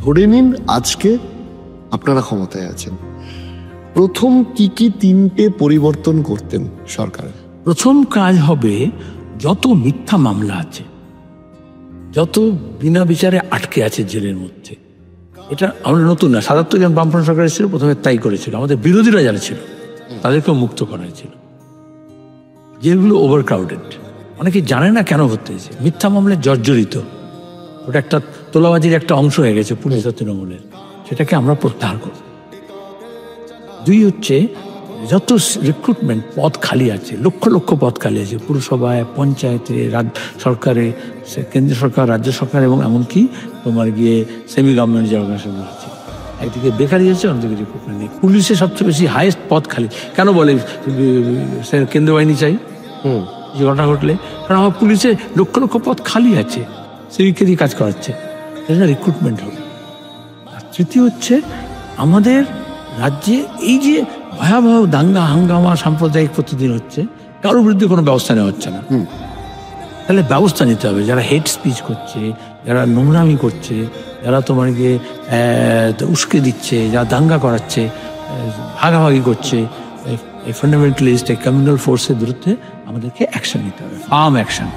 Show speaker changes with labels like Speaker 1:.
Speaker 1: ধরে নিন আজকে আপনারা ক্ষমতায় আছেন, প্রথম কি কি তিনটে পরিবর্তন করতেন সরকারের?
Speaker 2: প্রথম কাজ হবে, যত মিথ্যা মামলা আছে, যত বিনা বিচারে আটকে আছে জেলের মধ্যে, এটা আমরা নতুন না, ৭৭ জন বামফ্রন্ট সরকার ছিল, প্রথমে তাই করেছিল। আমাদের বিরোধীরা যারা ছিল তাদেরকেও মুক্ত করা হয়েছিল। জেলগুলো ওভার ক্রাউডেড, অনেকে জানে না কেন ভর্তি হয়েছে, মিথ্যা মামলায় জর্জরিত। ওটা একটা তোলাবাজির একটা অংশ হয়ে গেছে পুলিশ ও তৃণমূলের, সেটাকে আমরা প্রত্যাহার করব। দুই হচ্ছে, যত রিক্রুটমেন্ট পদ খালি আছে, লক্ষ লক্ষ পদ খালি আছে পুরসভায়, পঞ্চায়েতে, সরকারে, কেন্দ্র সরকার, রাজ্য সরকার এবং এমনকি তোমার গিয়ে সেমি গভর্নমেন্ট যে অর্গানাইজেশন আছে, একদিকে বেকারি আছে, অন্যদিকে রিক্রুটমেন্ট নেই। পুলিশে সবচেয়ে বেশি হাইয়েস্ট পদ খালি কেন বলে কেন্দ্র বাহিনী চাই যে ঘটনা ঘটলে, কারণ আমার পুলিশে লক্ষ লক্ষ পদ খালি আছে, সিভিককে দিয়ে কাজ করাচ্ছে, সেটা রিক্রুটমেন্ট হবে। আর তৃতীয় হচ্ছে, আমাদের রাজ্যে এই যে ভয়াবহ দাঙ্গা হাঙ্গামা সাম্প্রদায়িক প্রতিদিন হচ্ছে, কারোর বিরুদ্ধে কোনো ব্যবস্থা নেওয়া হচ্ছে না। তাহলে ব্যবস্থা নিতে হবে। যারা হেড স্পিচ করছে, যারা নোংরামি করছে, যারা তোমার গিয়ে উস্কে দিচ্ছে, যারা দাঙ্গা করাচ্ছে, ভাগাভাগি করছে, এই ফান্ডামেন্টালিস্ট, এই কমিউনাল ফোর্সের বিরুদ্ধে আমাদেরকে অ্যাকশন নিতে হবে, ফার্ম অ্যাকশন।